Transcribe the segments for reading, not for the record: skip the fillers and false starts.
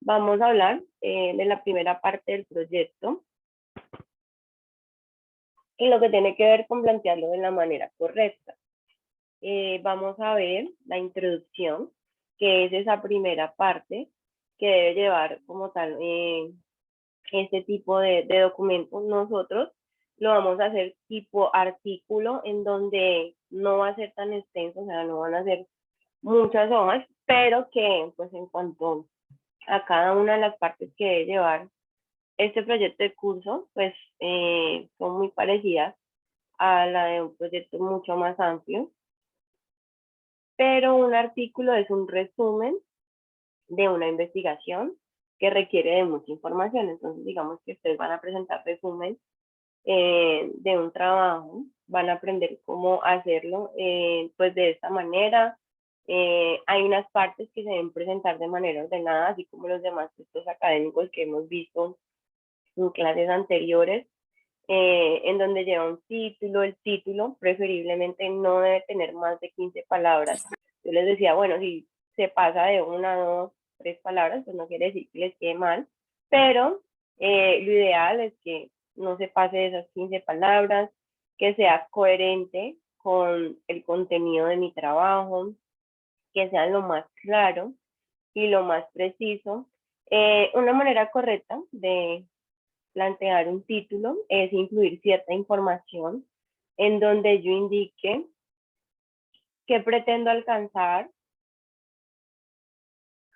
vamos a hablar de la primera parte del proyecto y lo que tiene que ver con plantearlo de la manera correcta. Vamos a ver la introducción, que es esa primera parte que debe llevar como tal este tipo de documentos. Nosotros lo vamos a hacer tipo artículo, en donde no va a ser tan extenso, o sea, no van a ser muchas hojas, pero que pues en cuanto a cada una de las partes que debe llevar este proyecto de curso, pues son muy parecidas a la de un proyecto mucho más amplio, pero un artículo es un resumen de una investigación que requiere de mucha información. Entonces, digamos que ustedes van a presentar resumen de un trabajo, van a aprender cómo hacerlo pues de esta manera. Hay unas partes que se deben presentar de manera ordenada, así como los demás textos académicos que hemos visto en clases anteriores, en donde lleva un título. El título preferiblemente no debe tener más de 15 palabras. Yo les decía, bueno, si se pasa de una, dos, tres palabras, pues no quiere decir que les quede mal, pero lo ideal es que no se pase de esas 15 palabras, que sea coherente con el contenido de mi trabajo, que sea lo más claro y lo más preciso. Una manera correcta de plantear un título es incluir cierta información en donde yo indique qué pretendo alcanzar,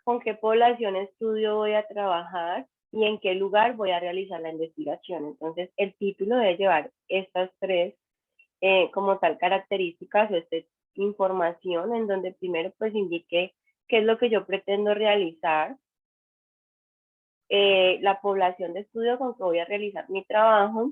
con qué población estudio voy a trabajar y en qué lugar voy a realizar la investigación. Entonces, el título debe llevar estas tres como tal características o esta información, en donde primero pues indique qué es lo que yo pretendo realizar, la población de estudio con que voy a realizar mi trabajo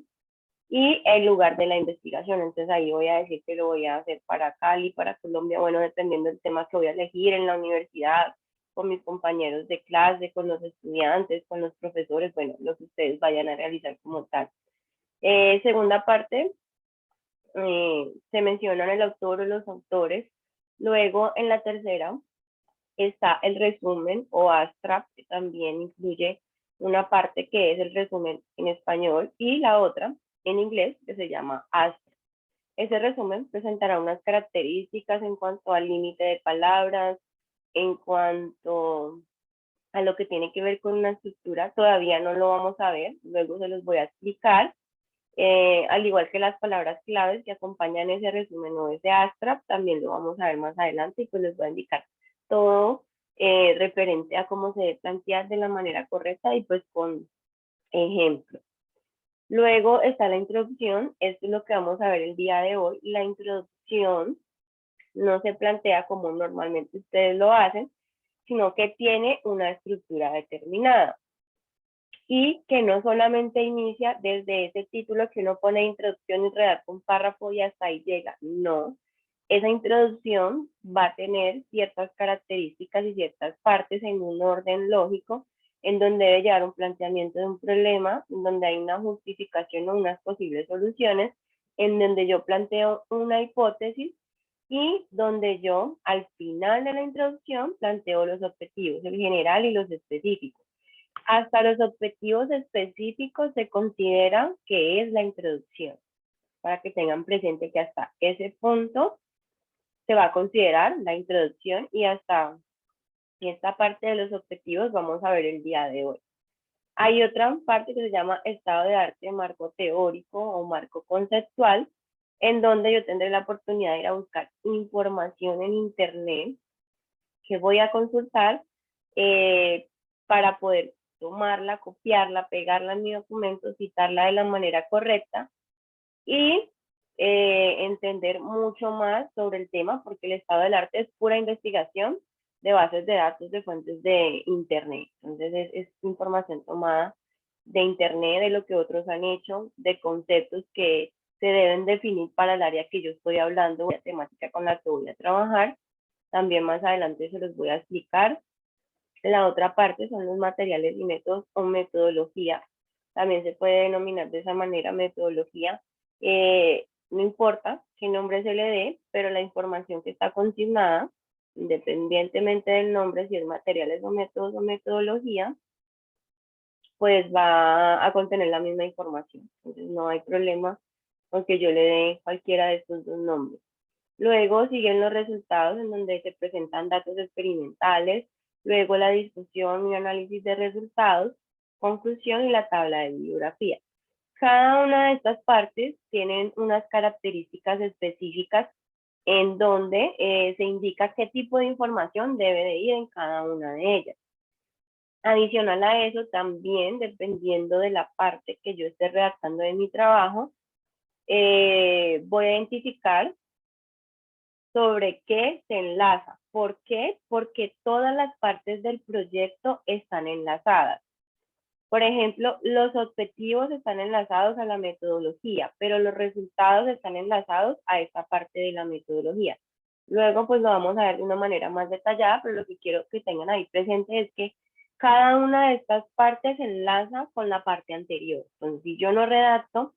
y el lugar de la investigación. Entonces ahí voy a decir que lo voy a hacer para Cali, para Colombia, bueno, dependiendo del tema que voy a elegir en la universidad, con mis compañeros de clase, con los estudiantes, con los profesores, bueno, lo que ustedes vayan a realizar como tal. Segunda parte, se mencionan el autor o los autores. Luego, en la tercera, está el resumen o abstract, que también incluye una parte que es el resumen en español y la otra en inglés, que se llama abstract. Ese resumen presentará unas características en cuanto al límite de palabras, en cuanto a lo que tiene que ver con una estructura. Todavía no lo vamos a ver, luego se los voy a explicar. Al igual que las palabras claves que acompañan ese resumen o ese abstract, también lo vamos a ver más adelante y pues les voy a indicar todo referente a cómo se debe plantear de la manera correcta y pues con ejemplos. Luego está la introducción. Esto es lo que vamos a ver el día de hoy. La introducción no se plantea como normalmente ustedes lo hacen, sino que tiene una estructura determinada y que no solamente inicia desde ese título que uno pone introducción y redacta un párrafo y hasta ahí llega. No, esa introducción va a tener ciertas características y ciertas partes en un orden lógico, en donde debe llevar un planteamiento de un problema, en donde hay una justificación o unas posibles soluciones, en donde yo planteo una hipótesis y donde yo al final de la introducción planteo los objetivos, el general y los específicos. Hasta los objetivos específicos se considera que es la introducción, para que tengan presente que hasta ese punto se va a considerar la introducción y hasta esta parte de los objetivos vamos a ver el día de hoy. Hay otra parte que se llama estado de arte, marco teórico o marco conceptual, en donde yo tendré la oportunidad de ir a buscar información en internet que voy a consultar para poder tomarla, copiarla, pegarla en mi documento, citarla de la manera correcta y entender mucho más sobre el tema, porque el estado del arte es pura investigación de bases de datos, de fuentes de internet. Entonces es información tomada de internet, de lo que otros han hecho, de conceptos que se deben definir para el área que yo estoy hablando, la temática con la que voy a trabajar. También más adelante se los voy a explicar. La otra parte son los materiales y métodos o metodología. También se puede denominar de esa manera metodología. No importa qué nombre se le dé, pero la información que está consignada, independientemente del nombre, si es materiales o métodos o metodología, pues va a contener la misma información. Entonces no hay problema con que yo le dé cualquiera de estos dos nombres. Luego siguen los resultados en donde se presentan datos experimentales, luego la discusión y análisis de resultados, conclusión y la tabla de bibliografía. Cada una de estas partes tienen unas características específicas en donde se indica qué tipo de información debe de ir en cada una de ellas. Adicional a eso, también dependiendo de la parte que yo esté redactando de mi trabajo, voy a identificar sobre qué se enlaza. ¿Por qué? Porque todas las partes del proyecto están enlazadas. Por ejemplo, los objetivos están enlazados a la metodología, pero los resultados están enlazados a esta parte de la metodología. Luego, pues lo vamos a ver de una manera más detallada, pero lo que quiero que tengan ahí presente es que cada una de estas partes se enlaza con la parte anterior. Entonces, si yo no redacto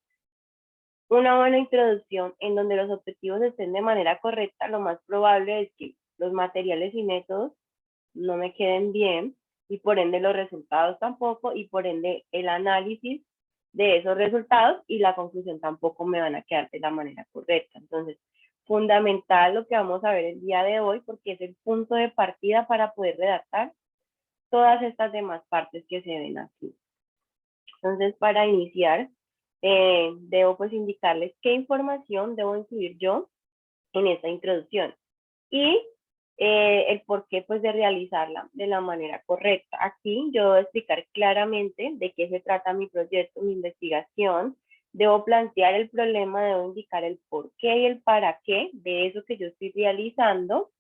una buena introducción en donde los objetivos estén de manera correcta, lo más probable es que los materiales y métodos no me queden bien y por ende los resultados tampoco y por ende el análisis de esos resultados y la conclusión tampoco me van a quedar de la manera correcta. Entonces, fundamental lo que vamos a ver el día de hoy porque es el punto de partida para poder redactar todas estas demás partes que se ven aquí. Entonces, para iniciar, debo pues indicarles qué información debo incluir yo en esta introducción y el porqué pues de realizarla de la manera correcta. Aquí yo debo explicar claramente de qué se trata mi proyecto, mi investigación, debo plantear el problema, debo indicar el porqué y el para qué de eso que yo estoy realizando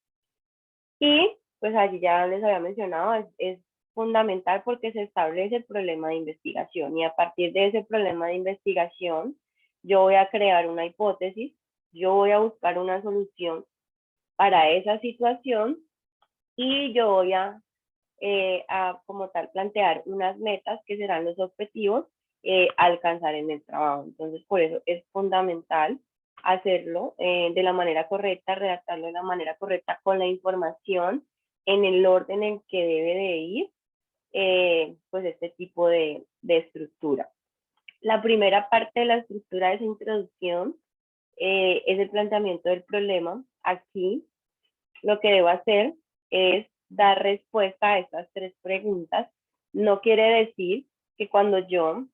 y pues allí ya les había mencionado, es fundamental porque se establece el problema de investigación y a partir de ese problema de investigación yo voy a crear una hipótesis, yo voy a buscar una solución para esa situación y yo voy a como tal plantear unas metas que serán los objetivos a alcanzar en el trabajo. Entonces, por eso es fundamental hacerlo de la manera correcta, redactarlo de la manera correcta con la información en el orden en que debe de ir, pues este tipo de estructura. La primera parte de la estructura de esa introducción es el planteamiento del problema. Aquí lo que debo hacer es dar respuesta a estas tres preguntas. No quiere decir que cuando yo,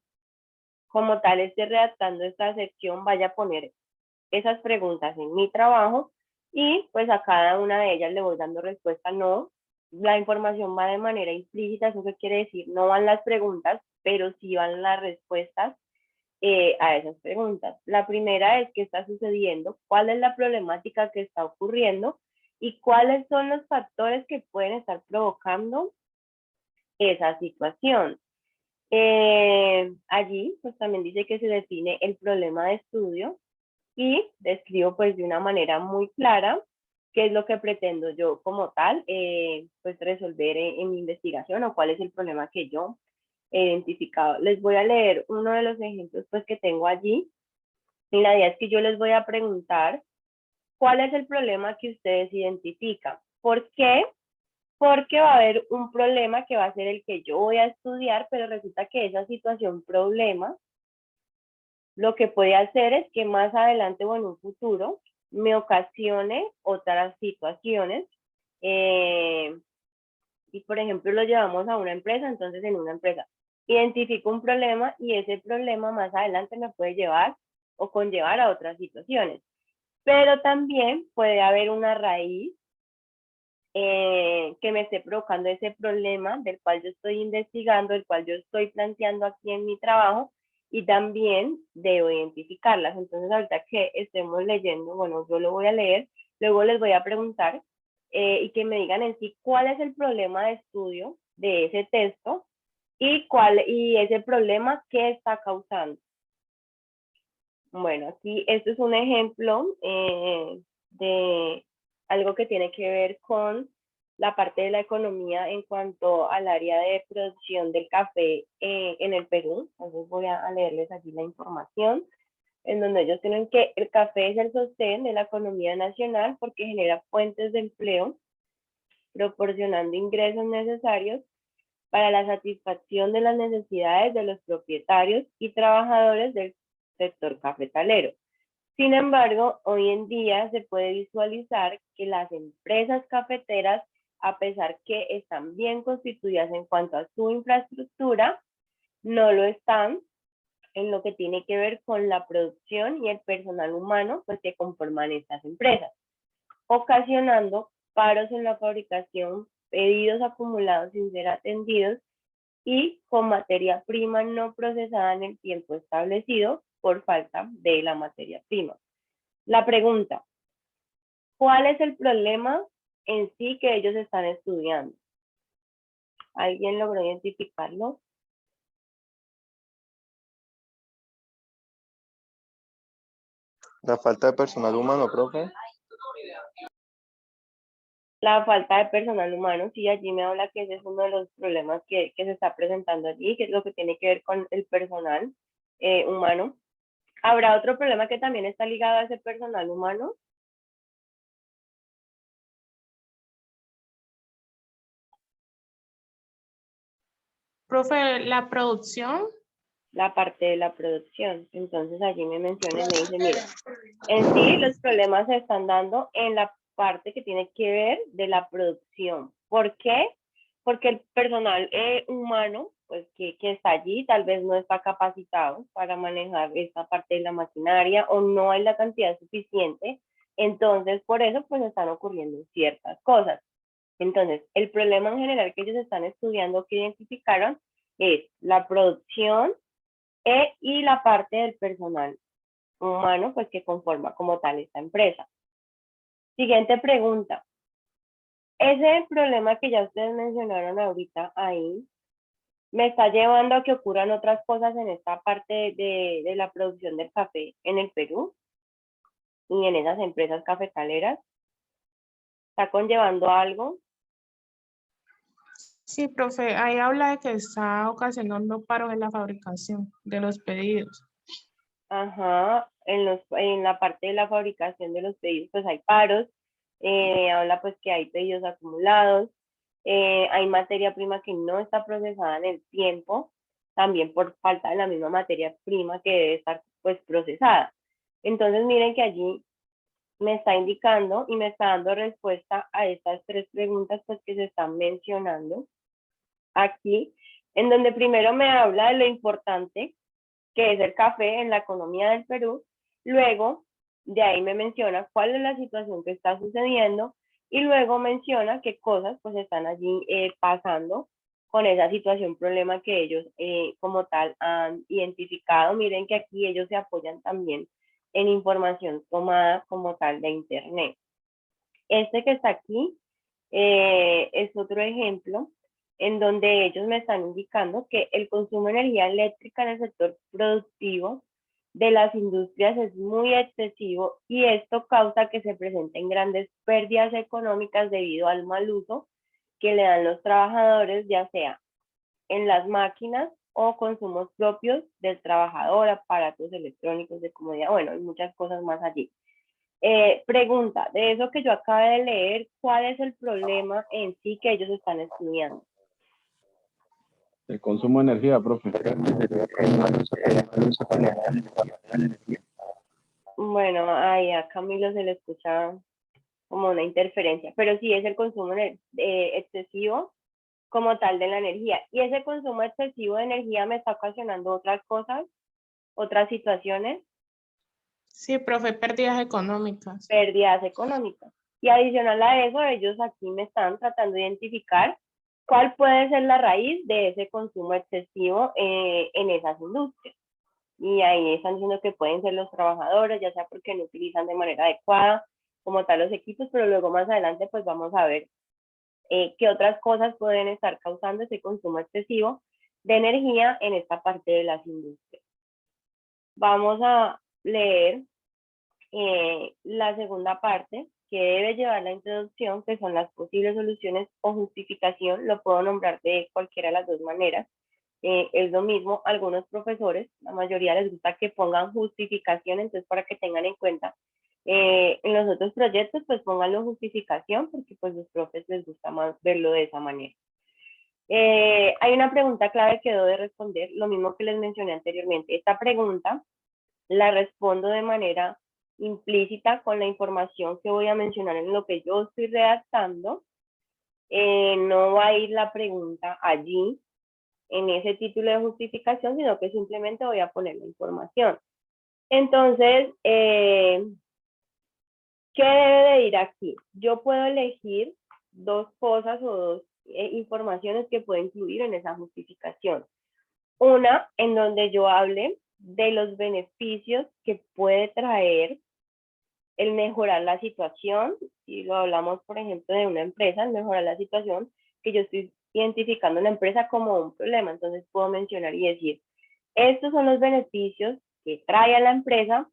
como tal, esté redactando esta sección, vaya a poner esas preguntas en mi trabajo y pues a cada una de ellas le voy dando respuesta. No, la información va de manera implícita, eso qué quiere decir, no van las preguntas, pero sí van las respuestas a esas preguntas. La primera es qué está sucediendo, cuál es la problemática que está ocurriendo y cuáles son los factores que pueden estar provocando esa situación. Allí, pues también dice que se define el problema de estudio y describo pues de una manera muy clara qué es lo que pretendo yo como tal, pues resolver en mi investigación o cuál es el problema que yo he identificado. Les voy a leer uno de los ejemplos pues que tengo allí y la idea es que yo les voy a preguntar cuál es el problema que ustedes identifican. ¿Por qué? Porque va a haber un problema que va a ser el que yo voy a estudiar, pero resulta que esa situación problema lo que puede hacer es que más adelante o en un futuro me ocasione otras situaciones. Y por ejemplo lo llevamos a una empresa, entonces en una empresa identifico un problema y ese problema más adelante me puede llevar o conllevar a otras situaciones. Pero también puede haber una raíz que me esté provocando ese problema del cual yo estoy investigando, el cual yo estoy planteando aquí en mi trabajo y también debo identificarlas. Entonces, ahorita que estemos leyendo, bueno, yo lo voy a leer, luego les voy a preguntar y que me digan en sí cuál es el problema de estudio de ese texto y ese problema que está causando. Bueno, aquí esto es un ejemplo de algo que tiene que ver con la parte de la economía en cuanto al área de producción del café en el Perú. Entonces voy a leerles aquí la información, en donde ellos tienen que el café es el sostén de la economía nacional porque genera fuentes de empleo, proporcionando ingresos necesarios para la satisfacción de las necesidades de los propietarios y trabajadores del sector cafetalero. Sin embargo, hoy en día se puede visualizar que las empresas cafeteras, a pesar que están bien constituidas en cuanto a su infraestructura, no lo están en lo que tiene que ver con la producción y el personal humano pues, que conforman estas empresas, ocasionando paros en la fabricación, pedidos acumulados sin ser atendidos y con materia prima no procesada en el tiempo establecido por falta de la materia prima. La pregunta, ¿cuál es el problema en sí que ellos están estudiando? ¿Alguien logró identificarlo? La falta de personal humano, profe. La falta de personal humano, sí, allí me habla que ese es uno de los problemas que se está presentando allí, que es lo que tiene que ver con el personal humano. ¿Habrá otro problema que también está ligado a ese personal humano? Profe, la producción. La parte de la producción. Entonces allí me menciona y me dice, mira, en sí los problemas se están dando en la parte que tiene que ver de la producción. ¿Por qué? Porque el personal humano, pues que está allí, tal vez no está capacitado para manejar esta parte de la maquinaria o no hay la cantidad suficiente. Entonces, por eso, pues están ocurriendo ciertas cosas. Entonces, el problema en general que ellos están estudiando, que identificaron, es la producción y la parte del personal humano, pues que conforma como tal esta empresa. Siguiente pregunta. Ese problema que ya ustedes mencionaron ahorita ahí, me está llevando a que ocurran otras cosas en esta parte de la producción del café en el Perú y en esas empresas cafetaleras. ¿Está conllevando algo? Sí, profe, ahí habla de que está ocasionando paros en la fabricación de los pedidos. Ajá, en la parte de la fabricación de los pedidos, pues hay paros, habla pues que hay pedidos acumulados, hay materia prima que no está procesada en el tiempo, también por falta de la misma materia prima que debe estar pues procesada. Entonces miren que allí me está indicando y me está dando respuesta a estas tres preguntas pues que se están mencionando aquí, en donde primero me habla de lo importante que es el café en la economía del Perú. Luego, de ahí me menciona cuál es la situación que está sucediendo y luego menciona qué cosas pues están allí pasando con esa situación, problema que ellos como tal han identificado. Miren que aquí ellos se apoyan también en información tomada como tal de Internet. Este que está aquí es otro ejemplo en donde ellos me están indicando que el consumo de energía eléctrica en el sector productivo de las industrias es muy excesivo y esto causa que se presenten grandes pérdidas económicas debido al mal uso que le dan los trabajadores, ya sea en las máquinas o consumos propios del trabajador, aparatos electrónicos de comodidad, bueno, hay muchas cosas más allí. Pregunta, de eso que yo acabé de leer, ¿cuál es el problema en sí que ellos están estudiando? El consumo de energía, profe. Bueno, ahí a Camilo se le escucha como una interferencia, pero sí es el consumo excesivo como tal de la energía. Y ese consumo excesivo de energía me está ocasionando otras cosas, otras situaciones. Sí, profe, pérdidas económicas. Pérdidas económicas. Y adicional a eso, ellos aquí me están tratando de identificar cuál puede ser la raíz de ese consumo excesivo en esas industrias. Y ahí están diciendo que pueden ser los trabajadores, ya sea porque no utilizan de manera adecuada como tal los equipos, pero luego más adelante pues vamos a ver qué otras cosas pueden estar causando ese consumo excesivo de energía en esta parte de las industrias. Vamos a leer la segunda parte, que debe llevar la introducción, que son las posibles soluciones o justificación, lo puedo nombrar de cualquiera de las dos maneras. Es lo mismo, algunos profesores, la mayoría les gusta que pongan justificación, entonces para que tengan en cuenta, en los otros proyectos pues pónganlo justificación, porque pues los profes les gusta más verlo de esa manera. Hay una pregunta clave que debo de responder, lo mismo que les mencioné anteriormente. Esta pregunta la respondo de manera implícita con la información que voy a mencionar en lo que yo estoy redactando. No va a ir la pregunta allí, en ese título de justificación, sino que simplemente voy a poner la información. Entonces, ¿qué debe de ir aquí? Yo puedo elegir dos cosas o dos informaciones que puedo incluir en esa justificación. Una, en donde yo hable de los beneficios que puede traer el mejorar la situación. Si lo hablamos, por ejemplo, de una empresa, el mejorar la situación, que yo estoy identificando una empresa como un problema. Entonces puedo mencionar y decir, estos son los beneficios que trae a la empresa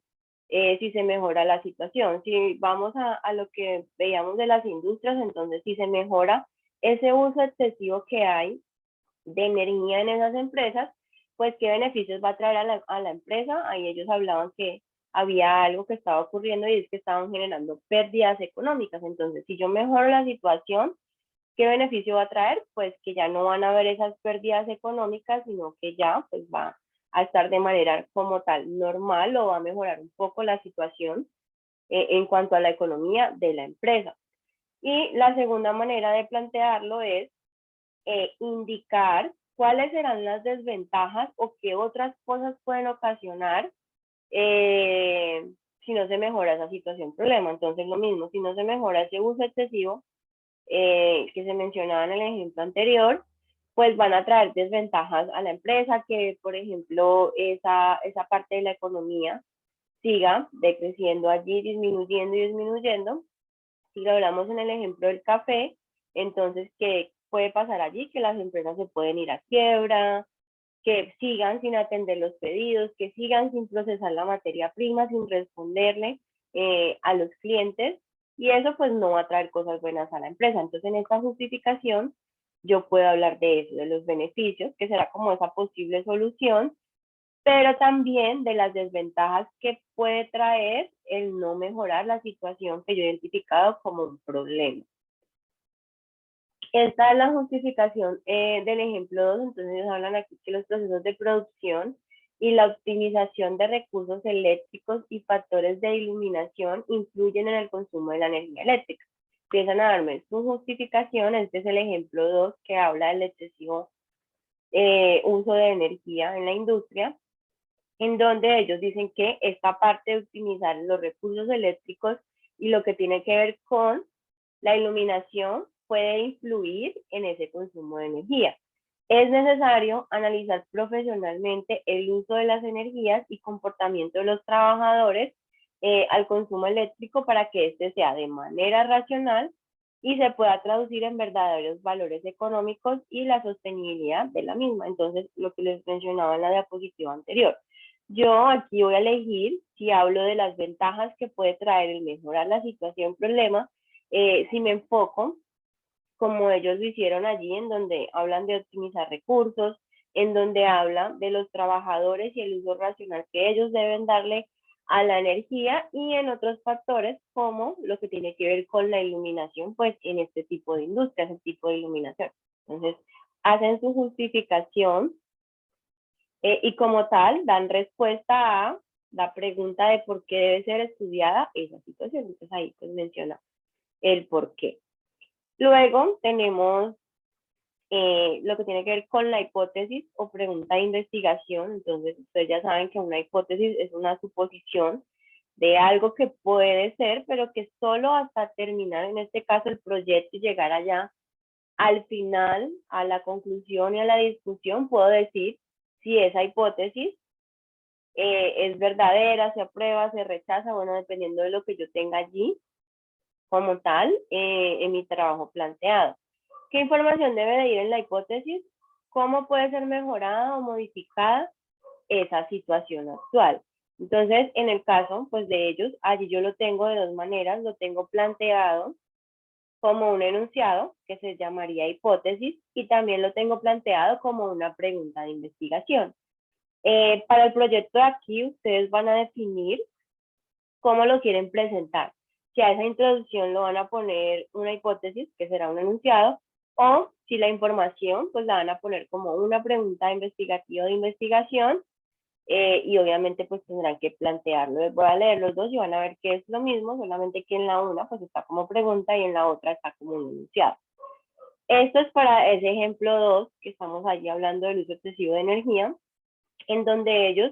si se mejora la situación. Si vamos a lo que veíamos de las industrias, entonces si se mejora ese uso excesivo que hay de energía en esas empresas, pues qué beneficios va a traer a la empresa. Ahí ellos hablaban que había algo que estaba ocurriendo y es que estaban generando pérdidas económicas. Entonces, si yo mejoro la situación, ¿qué beneficio va a traer? Pues que ya no van a haber esas pérdidas económicas, sino que ya pues va a estar de manera como tal normal o va a mejorar un poco la situación en cuanto a la economía de la empresa. Y la segunda manera de plantearlo es indicar cuáles serán las desventajas o qué otras cosas pueden ocasionar si no se mejora esa situación problema. Entonces lo mismo, si no se mejora ese uso excesivo que se mencionaba en el ejemplo anterior, pues van a traer desventajas a la empresa, que por ejemplo esa parte de la economía siga decreciendo allí, disminuyendo y disminuyendo. Si lo hablamos en el ejemplo del café, entonces, ¿qué puede pasar allí? Que las empresas se pueden ir a quiebra, que sigan sin atender los pedidos, que sigan sin procesar la materia prima, sin responderle a los clientes, y eso pues no va a traer cosas buenas a la empresa. Entonces, en esta justificación, yo puedo hablar de eso, de los beneficios, que será como esa posible solución, pero también de las desventajas que puede traer el no mejorar la situación que yo he identificado como un problema. Esta es la justificación del ejemplo 2, entonces hablan aquí que los procesos de producción y la optimización de recursos eléctricos y factores de iluminación influyen en el consumo de la energía eléctrica. Empiezan a darme su justificación, este es el ejemplo 2 que habla del excesivo uso de energía en la industria, en donde ellos dicen que esta parte de optimizar los recursos eléctricos y lo que tiene que ver con la iluminación puede influir en ese consumo de energía. Es necesario analizar profesionalmente el uso de las energías y comportamiento de los trabajadores al consumo eléctrico para que este sea de manera racional y se pueda traducir en verdaderos valores económicos y la sostenibilidad de la misma. Entonces, lo que les mencionaba en la diapositiva anterior. Yo aquí voy a elegir si hablo de las ventajas que puede traer el mejorar la situación problema, si me enfoco, como ellos lo hicieron allí, en donde hablan de optimizar recursos, en donde hablan de los trabajadores y el uso racional que ellos deben darle a la energía, y en otros factores como lo que tiene que ver con la iluminación, pues en este tipo de industrias, este tipo de iluminación. Entonces, hacen su justificación y como tal dan respuesta a la pregunta de por qué debe ser estudiada esa situación. Entonces ahí pues menciona el por qué. Luego tenemos lo que tiene que ver con la hipótesis o pregunta de investigación. Entonces ustedes ya saben que una hipótesis es una suposición de algo que puede ser, pero que solo hasta terminar, en este caso, el proyecto y llegar allá al final, a la conclusión y a la discusión, puedo decir si esa hipótesis es verdadera, se aprueba, se rechaza, bueno, dependiendo de lo que yo tenga allí como tal en mi trabajo planteado. ¿Qué información debe de ir en la hipótesis? ¿Cómo puede ser mejorada o modificada esa situación actual? Entonces, en el caso pues de ellos, allí yo lo tengo de dos maneras, lo tengo planteado como un enunciado, que se llamaría hipótesis, y también lo tengo planteado como una pregunta de investigación. Para el proyecto de aquí, ustedes van a definir cómo lo quieren presentar. Si a esa introducción lo van a poner una hipótesis, que será un enunciado, O si la información, pues la van a poner como una pregunta investigativa de investigación, y obviamente pues tendrán que plantearlo. Voy a leer los dos y van a ver que es lo mismo, solamente que en la una pues está como pregunta y en la otra está como un enunciado. Esto es para ese ejemplo 2, que estamos allí hablando del uso excesivo de energía, en donde ellos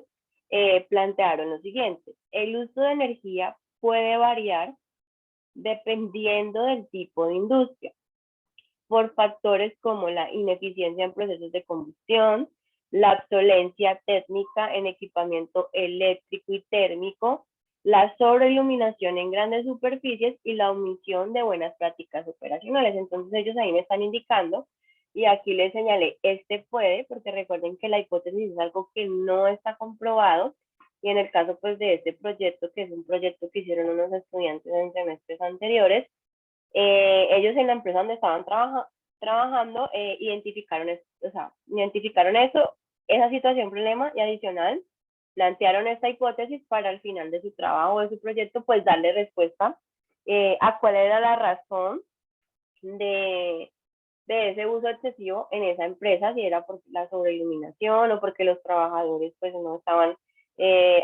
plantearon lo siguiente: el uso de energía puede variar dependiendo del tipo de industria, por factores como la ineficiencia en procesos de combustión, la obsolencia técnica en equipamiento eléctrico y térmico, la sobreiluminación en grandes superficies y la omisión de buenas prácticas operacionales. Entonces ellos ahí me están indicando, y aquí les señalé, este puede, porque recuerden que la hipótesis es algo que no está comprobado, y en el caso pues de este proyecto, que es un proyecto que hicieron unos estudiantes en semestres anteriores, ellos en la empresa donde estaban trabajando identificaron eso, esa situación, problema, y adicional plantearon esta hipótesis para al final de su trabajo o de su proyecto pues darle respuesta a cuál era la razón de ese uso excesivo en esa empresa, si era por la sobreiluminación o porque los trabajadores pues no estaban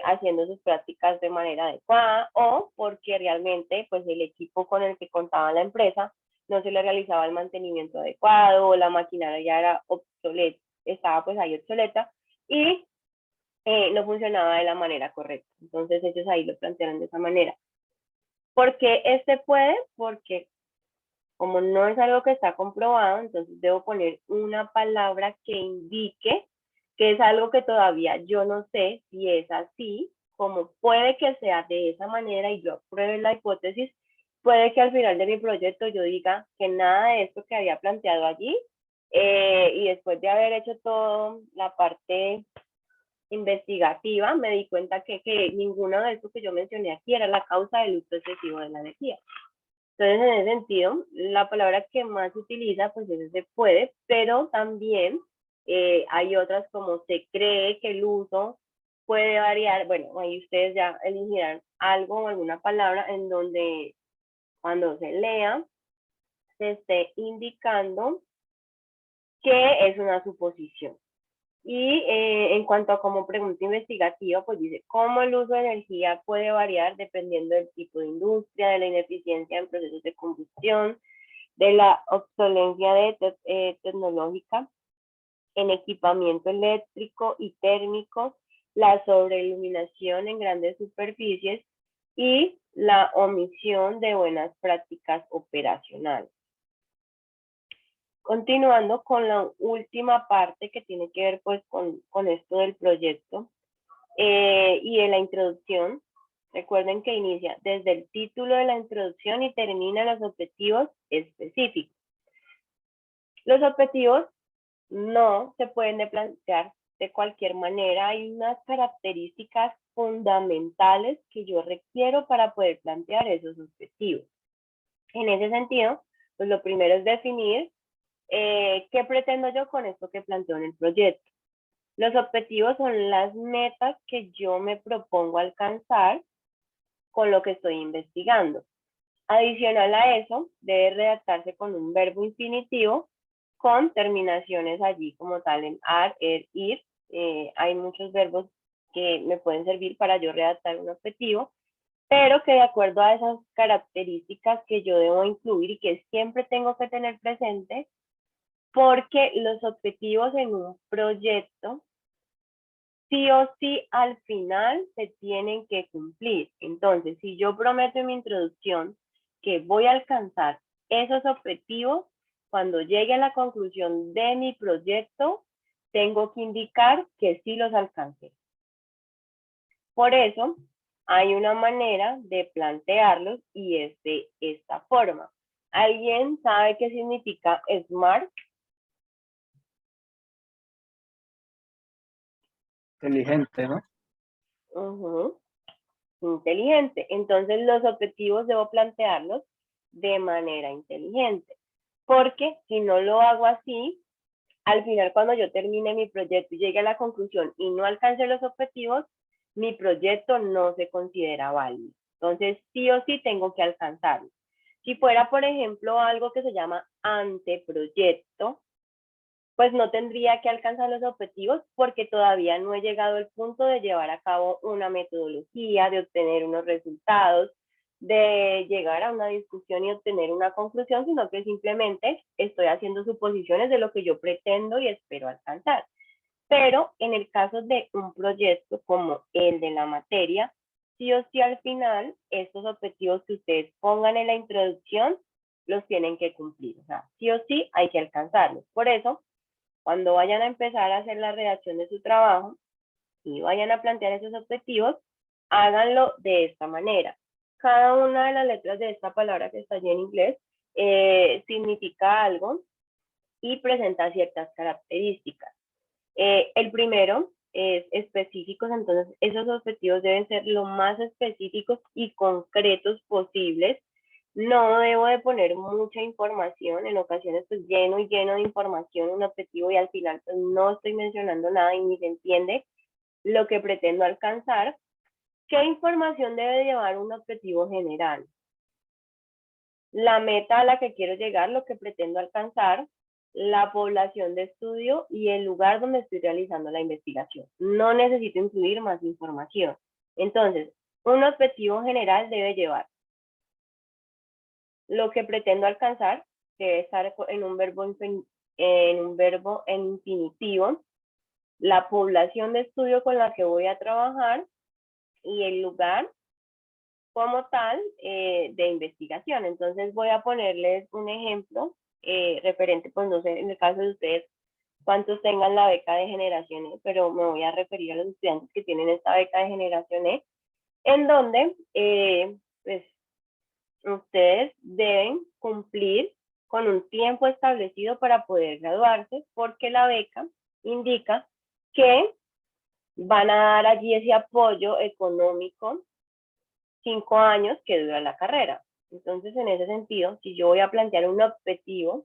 haciendo sus prácticas de manera adecuada, o porque realmente pues el equipo con el que contaba la empresa no se le realizaba el mantenimiento adecuado, o la maquinaria ya era obsoleta, estaba pues ahí obsoleta y no funcionaba de la manera correcta. Entonces ellos ahí lo plantearon de esa manera. ¿Por qué este puede? Porque como no es algo que está comprobado, entonces debo poner una palabra que indique que es algo que todavía yo no sé si es así, como puede que sea de esa manera y yo apruebe la hipótesis, puede que al final de mi proyecto yo diga que nada de esto que había planteado allí, y después de haber hecho toda la parte investigativa, me di cuenta que ninguno de estos que yo mencioné aquí era la causa del uso excesivo de la energía. Entonces, en ese sentido, la palabra que más se utiliza, pues es se puede, pero también hay otras como se cree que el uso puede variar. Bueno, ahí ustedes ya elegirán algo o alguna palabra en donde cuando se lea se esté indicando que es una suposición. Y en cuanto a como pregunta investigativa, pues dice, ¿cómo el uso de energía puede variar dependiendo del tipo de industria, de la ineficiencia en procesos de combustión, de la obsolencia tecnológica en equipamiento eléctrico y térmico, la sobreiluminación en grandes superficies y la omisión de buenas prácticas operacionales? Continuando con la última parte que tiene que ver pues con esto del proyecto y de la introducción. Recuerden que inicia desde el título de la introducción y termina los objetivos específicos. Los objetivos no se pueden plantear de cualquier manera. Hay unas características fundamentales que yo requiero para poder plantear esos objetivos. En ese sentido, pues lo primero es definir ¿qué pretendo yo con esto que planteo en el proyecto? Los objetivos son las metas que yo me propongo alcanzar con lo que estoy investigando. Adicional a eso, debe redactarse con un verbo infinitivo con terminaciones allí como tal en ar, ir. Hay muchos verbos que me pueden servir para yo redactar un objetivo, pero que de acuerdo a esas características que yo debo incluir y que siempre tengo que tener presente, porque los objetivos en un proyecto sí o sí al final se tienen que cumplir. Entonces, si yo prometo en mi introducción que voy a alcanzar esos objetivos, cuando llegue a la conclusión de mi proyecto, tengo que indicar que sí los alcancé. Por eso, hay una manera de plantearlos y es de esta forma. ¿Alguien sabe qué significa SMART? Inteligente, ¿no? Inteligente. Entonces los objetivos debo plantearlos de manera inteligente, porque si no lo hago así, al final cuando yo termine mi proyecto y llegue a la conclusión y no alcance los objetivos, mi proyecto no se considera válido. Entonces sí o sí tengo que alcanzarlo. Si fuera, por ejemplo, algo que se llama anteproyecto, pues no tendría que alcanzar los objetivos porque todavía no he llegado al punto de llevar a cabo una metodología, de obtener unos resultados, de llegar a una discusión y obtener una conclusión, sino que simplemente estoy haciendo suposiciones de lo que yo pretendo y espero alcanzar. Pero en el caso de un proyecto como el de la materia, sí o sí al final, estos objetivos que ustedes pongan en la introducción los tienen que cumplir. O sea, sí o sí hay que alcanzarlos. Por eso, cuando vayan a empezar a hacer la redacción de su trabajo y vayan a plantear esos objetivos, háganlo de esta manera. Cada una de las letras de esta palabra que está allí en inglés significa algo y presenta ciertas características. El primero es específicos, entonces esos objetivos deben ser lo más específicos y concretos posibles. No debo de poner mucha información, en ocasiones pues lleno y lleno de información un objetivo y al final pues no estoy mencionando nada y ni se entiende lo que pretendo alcanzar. ¿Qué información debe llevar un objetivo general? La meta a la que quiero llegar, lo que pretendo alcanzar, la población de estudio y el lugar donde estoy realizando la investigación. No necesito incluir más información. Entonces, un objetivo general debe llevar lo que pretendo alcanzar, que debe estar en un verbo en infinitivo, la población de estudio con la que voy a trabajar y el lugar como tal de investigación. Entonces voy a ponerles un ejemplo referente, pues no sé, en el caso de ustedes, cuántos tengan la beca de Generación E, pero me voy a referir a los estudiantes que tienen esta beca de Generación E, en donde pues ustedes deben cumplir con un tiempo establecido para poder graduarse, porque la beca indica que van a dar allí ese apoyo económico 5 años que dura la carrera. Entonces, en ese sentido, si yo voy a plantear un objetivo,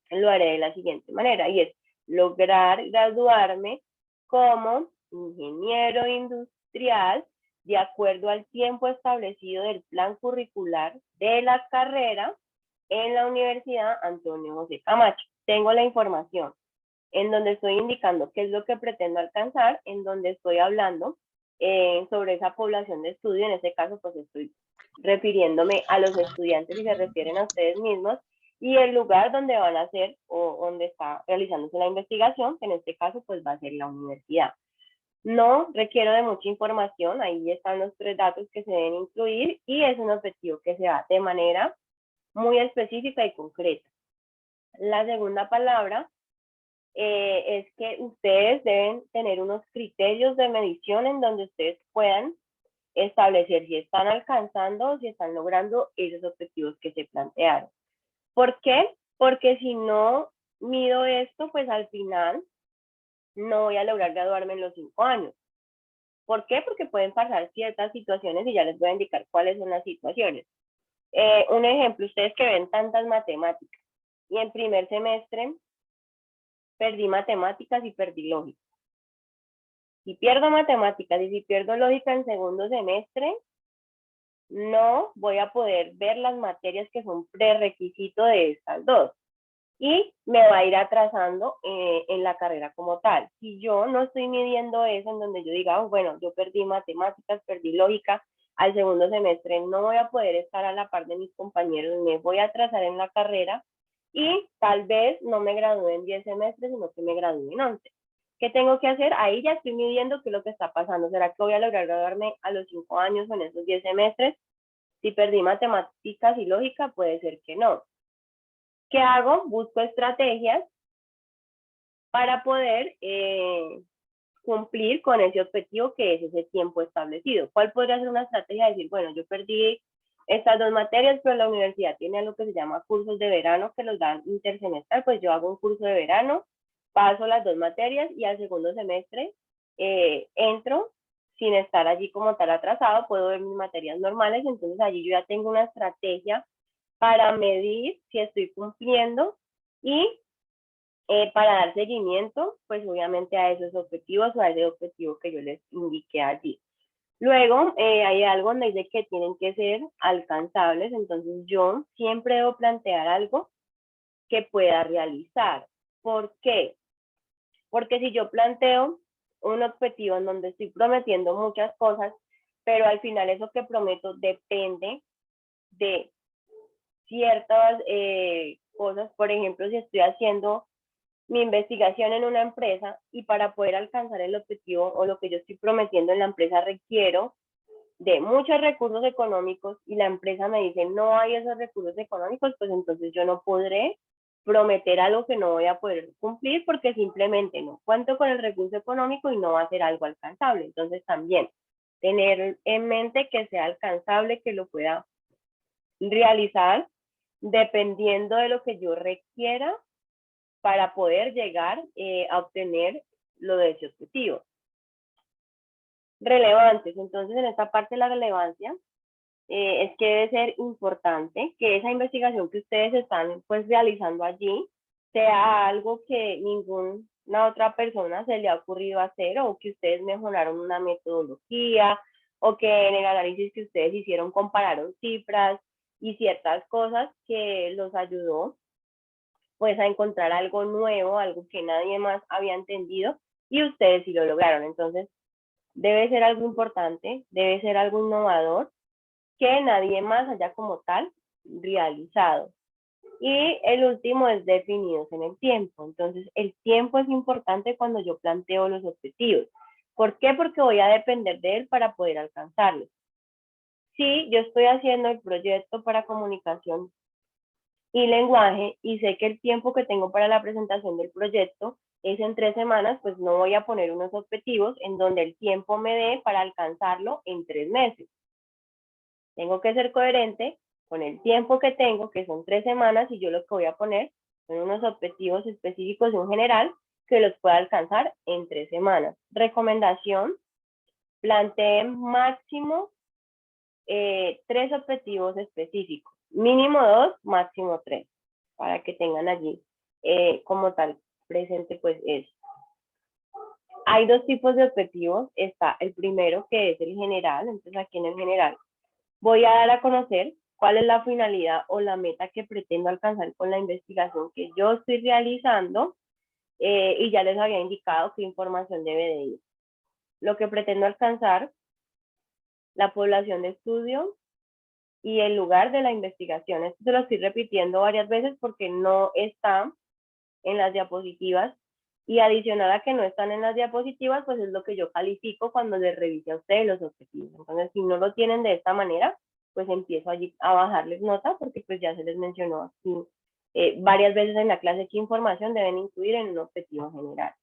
lo haré de la siguiente manera, y es lograr graduarme como ingeniero industrial de acuerdo al tiempo establecido del plan curricular de la carrera en la Universidad Antonio José Camacho. Tengo la información en donde estoy indicando qué es lo que pretendo alcanzar, en donde estoy hablando sobre esa población de estudio. En este caso, pues estoy refiriéndome a los estudiantes y se refieren a ustedes mismos, y el lugar donde van a hacer o donde está realizándose la investigación, que en este caso pues va a ser la universidad. No requiero de mucha información, ahí están los 3 datos que se deben incluir y es un objetivo que se da de manera muy específica y concreta. La segunda palabra es que ustedes deben tener unos criterios de medición en donde ustedes puedan establecer si están alcanzando o si están logrando esos objetivos que se plantearon. ¿Por qué? Porque si no mido esto, pues al final no voy a lograr graduarme en los 5 años. ¿Por qué? Porque pueden pasar ciertas situaciones y ya les voy a indicar cuáles son las situaciones. Un ejemplo, ustedes que ven tantas matemáticas y en primer semestre perdí matemáticas y perdí lógica. Si pierdo matemáticas y si pierdo lógica en segundo semestre, no voy a poder ver las materias que son prerequisito de estas dos. Y me va a ir atrasando en la carrera como tal. Si yo no estoy midiendo eso, en donde yo diga, oh, bueno, yo perdí matemáticas, perdí lógica, al segundo semestre no voy a poder estar a la par de mis compañeros, me voy a atrasar en la carrera y tal vez no me gradúe en 10 semestres, sino que me gradúe en 11. ¿Qué tengo que hacer? Ahí ya estoy midiendo qué es lo que está pasando. ¿Será que voy a lograr graduarme a los 5 años o en esos 10 semestres? Si perdí matemáticas y lógica, puede ser que no. ¿Qué hago? Busco estrategias para poder cumplir con ese objetivo que es ese tiempo establecido. ¿Cuál podría ser una estrategia? Decir, bueno, yo perdí estas 2 materias, pero la universidad tiene algo que se llama cursos de verano que los dan intersemestral, pues yo hago un curso de verano, paso las 2 materias y al segundo semestre entro sin estar allí como tal atrasado, puedo ver mis materias normales, entonces allí yo ya tengo una estrategia para medir si estoy cumpliendo y para dar seguimiento, pues obviamente a esos objetivos o a ese objetivo que yo les indiqué allí. Luego, hay algo donde dice que tienen que ser alcanzables, entonces yo siempre debo plantear algo que pueda realizar. ¿Por qué? Porque si yo planteo un objetivo en donde estoy prometiendo muchas cosas, pero al final eso que prometo depende de ciertas cosas. Por ejemplo, si estoy haciendo mi investigación en una empresa y para poder alcanzar el objetivo o lo que yo estoy prometiendo en la empresa requiero de muchos recursos económicos y la empresa me dice no hay esos recursos económicos, pues entonces yo no podré prometer algo que no voy a poder cumplir porque simplemente no cuento con el recurso económico y no va a ser algo alcanzable. Entonces también tener en mente que sea alcanzable, que lo pueda realizar dependiendo de lo que yo requiera para poder llegar a obtener lo de ese objetivo. Relevantes. Entonces, en esta parte de la relevancia, es que debe ser importante que esa investigación que ustedes están pues realizando allí sea algo que ninguna otra persona se le ha ocurrido hacer o que ustedes mejoraron una metodología o que en el análisis que ustedes hicieron compararon cifras y ciertas cosas que los ayudó pues a encontrar algo nuevo, algo que nadie más había entendido y ustedes sí lo lograron. Entonces, debe ser algo importante, debe ser algo innovador que nadie más haya como tal realizado. Y el último es definidos en el tiempo. Entonces, el tiempo es importante cuando yo planteo los objetivos. ¿Por qué? Porque voy a depender de él para poder alcanzarlos. Si yo estoy haciendo el proyecto para comunicación y lenguaje y sé que el tiempo que tengo para la presentación del proyecto es en 3 semanas, pues no voy a poner unos objetivos en donde el tiempo me dé para alcanzarlo en 3 meses. Tengo que ser coherente con el tiempo que tengo, que son 3 semanas, y yo lo que voy a poner son unos objetivos específicos en general que los pueda alcanzar en 3 semanas. Recomendación, planteen máximo 3 objetivos específicos, mínimo 2, máximo 3, para que tengan allí como tal presente pues eso. Hay 2 tipos de objetivos, está el primero que es el general, entonces aquí en el general voy a dar a conocer cuál es la finalidad o la meta que pretendo alcanzar con la investigación que yo estoy realizando y ya les había indicado qué información debe de ir. Lo que pretendo alcanzar, la población de estudio y el lugar de la investigación. Esto se lo estoy repitiendo varias veces porque no está en las diapositivas y adicional a que no están en las diapositivas, pues es lo que yo califico cuando les revise a ustedes los objetivos. Entonces, si no lo tienen de esta manera, pues empiezo allí a bajarles nota porque pues ya se les mencionó aquí varias veces en la clase qué información deben incluir en un objetivo general.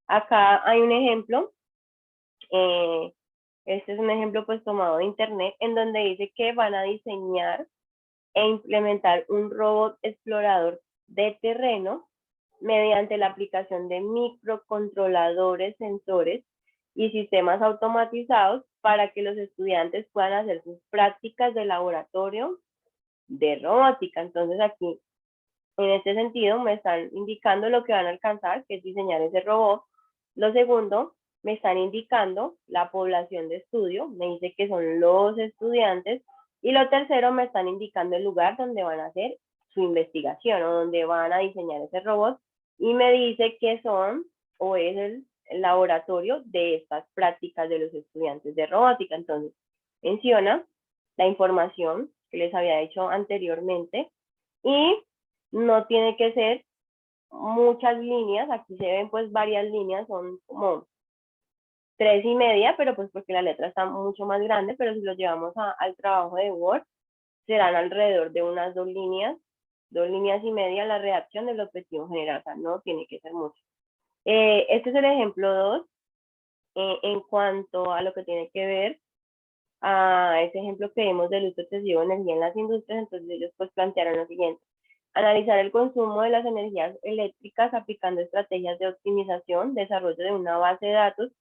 Acá hay un ejemplo, este es un ejemplo pues tomado de internet en donde dice que van a diseñar e implementar un robot explorador de terreno mediante la aplicación de microcontroladores, sensores y sistemas automatizados para que los estudiantes puedan hacer sus prácticas de laboratorio de robótica. Entonces aquí, en este sentido, me están indicando lo que van a alcanzar, que es diseñar ese robot. Lo segundo, me están indicando la población de estudio, me dice que son los estudiantes. Y lo tercero, me están indicando el lugar donde van a hacer su investigación o donde van a diseñar ese robot. Y me dice que son o es el laboratorio de estas prácticas de los estudiantes de robótica. Entonces, menciona la información que les había hecho anteriormente y no tiene que ser muchas líneas. Aquí se ven pues varias líneas, son como 3,5, pero pues porque la letra está mucho más grande, pero si lo llevamos al trabajo de Word, serán alrededor de unas 2 líneas 2,5 la redacción del objetivo general, o sea, no tiene que ser mucho. Este es el ejemplo 2, en cuanto a lo que tiene que ver a ese ejemplo que vimos del uso excesivo de energía en las industrias. Entonces ellos pues plantearon lo siguiente: analizar el consumo de las energías eléctricas aplicando estrategias de optimización, desarrollo de una base de datos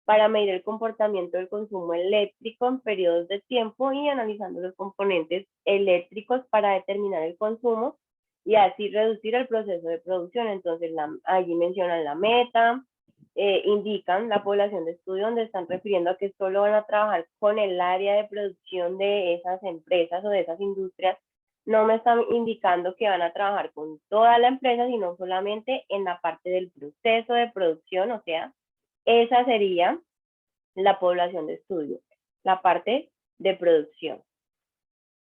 para medir el comportamiento del consumo eléctrico en periodos de tiempo y analizando los componentes eléctricos para determinar el consumo y así reducir el proceso de producción. Entonces allí mencionan la meta, indican la población de estudio, donde están refiriendo a que solo van a trabajar con el área de producción de esas empresas o de esas industrias. No me están indicando que van a trabajar con toda la empresa, sino solamente en la parte del proceso de producción, o sea, esa sería la población de estudio, la parte de producción.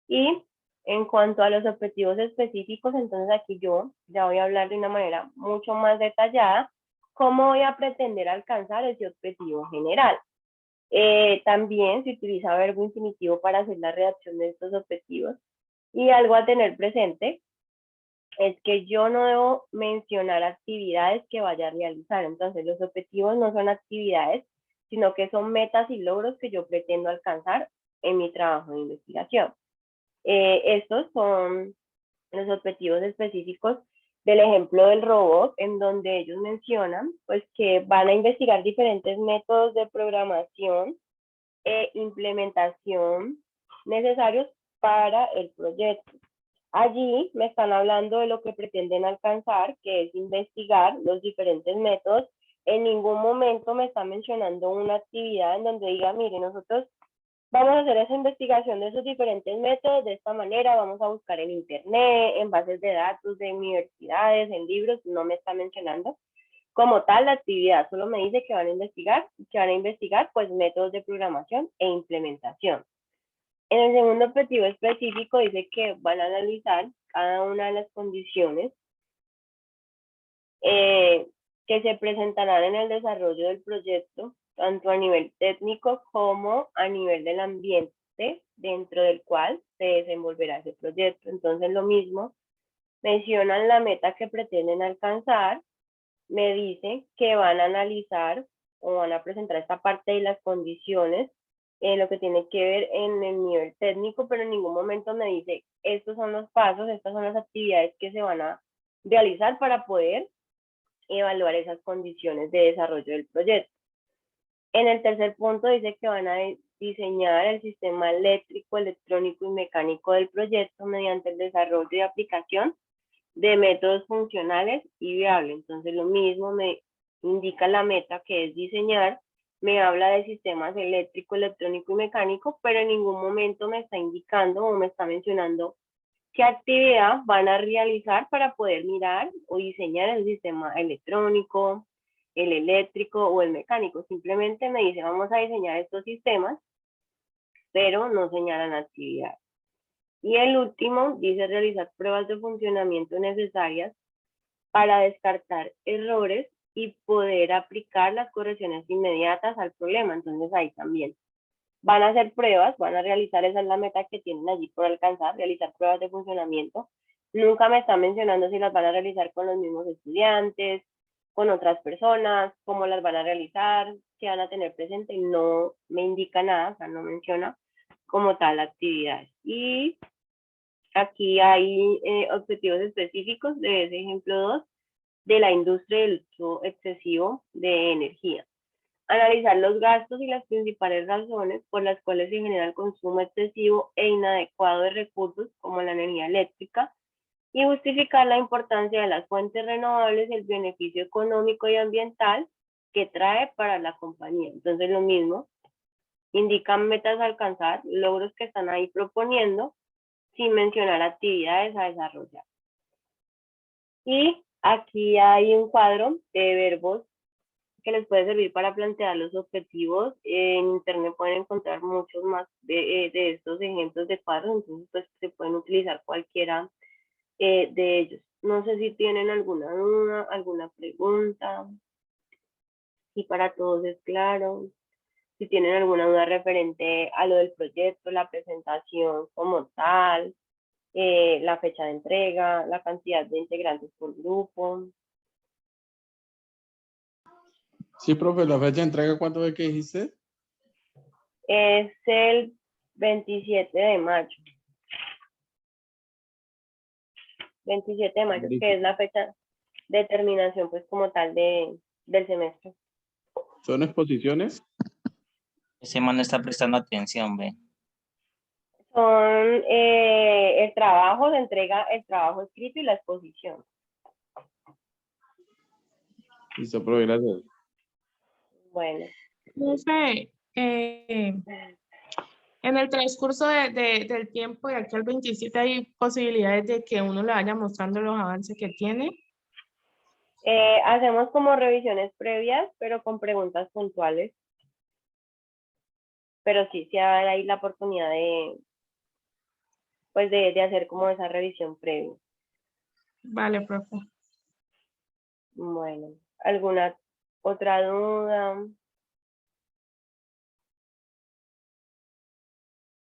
Y en cuanto a los objetivos específicos, entonces aquí yo ya voy a hablar de una manera mucho más detallada cómo voy a pretender alcanzar ese objetivo general. También se utiliza verbo infinitivo para hacer la redacción de estos objetivos. Y algo a tener presente es que yo no debo mencionar actividades que vaya a realizar. Entonces, los objetivos no son actividades, sino que son metas y logros que yo pretendo alcanzar en mi trabajo de investigación. Estos son los objetivos específicos del ejemplo del robot, en donde ellos mencionan pues que van a investigar diferentes métodos de programación e implementación necesarios para el proyecto. Allí me están hablando de lo que pretenden alcanzar, que es investigar los diferentes métodos. En ningún momento me están mencionando una actividad en donde diga, mire, nosotros vamos a hacer esa investigación de esos diferentes métodos de esta manera, vamos a buscar en internet, en bases de datos de universidades, en libros, no me está mencionando como tal la actividad, solo me dice que van a investigar pues métodos de programación e implementación. En el segundo objetivo específico dice que van a analizar cada una de las condiciones que se presentarán en el desarrollo del proyecto, tanto a nivel técnico como a nivel del ambiente dentro del cual se desenvolverá ese proyecto. Entonces, lo mismo, mencionan la meta que pretenden alcanzar, me dicen que van a analizar o van a presentar esta parte de las condiciones en lo que tiene que ver en el nivel técnico, pero en ningún momento me dice, estos son los pasos, estas son las actividades que se van a realizar para poder evaluar esas condiciones de desarrollo del proyecto. En el tercer punto dice que van a diseñar el sistema eléctrico, electrónico y mecánico del proyecto mediante el desarrollo y aplicación de métodos funcionales y viables. Entonces lo mismo me indica la meta, que es diseñar, me habla de sistemas eléctrico, electrónico y mecánico, pero en ningún momento me está indicando o me está mencionando qué actividad van a realizar para poder mirar o diseñar el sistema electrónico, el eléctrico o el mecánico. Simplemente me dice, vamos a diseñar estos sistemas, pero no señalan actividades. Y el último dice realizar pruebas de funcionamiento necesarias para descartar errores y poder aplicar las correcciones inmediatas al problema. Entonces ahí también van a hacer pruebas, van a realizar, esa es la meta que tienen allí por alcanzar, realizar pruebas de funcionamiento. Nunca me están mencionando si las van a realizar con los mismos estudiantes, con otras personas, cómo las van a realizar, qué van a tener presente, no me indica nada, o sea, no menciona como tal actividades. Y aquí hay objetivos específicos de ese ejemplo 2 de la industria del uso excesivo de energía. Analizar los gastos y las principales razones por las cuales se genera el consumo excesivo e inadecuado de recursos como la energía eléctrica y justificar la importancia de las fuentes renovables y el beneficio económico y ambiental que trae para la compañía. Entonces lo mismo, indican metas a alcanzar, logros que están ahí proponiendo, sin mencionar actividades a desarrollar. Y aquí hay un cuadro de verbos que les puede servir para plantear los objetivos. En internet pueden encontrar muchos más de estos ejemplos de cuadros, entonces pues se pueden utilizar cualquiera de ellos. No sé si tienen alguna duda, alguna pregunta, si para todos es claro, si tienen alguna duda referente a lo del proyecto, la presentación como tal, la fecha de entrega, la cantidad de integrantes por grupo. Sí, profe, la fecha de entrega, ¿cuánto fue que dijiste? Es el 27 de mayo. 27 de mayo, que es la fecha de terminación, pues como tal del semestre. ¿Son exposiciones? Ese man no está prestando atención, ve. Son el trabajo, se entrega el trabajo escrito y la exposición. Listo, profe, gracias. Bueno, Profe, en el transcurso del tiempo de aquí al 27 hay posibilidades de que uno le vaya mostrando los avances que tiene. hacemos como revisiones previas, pero con preguntas puntuales. Pero sí, sí hay ahí la oportunidad de, pues de hacer como esa revisión previa. Vale, profe. Bueno, ¿alguna otra duda?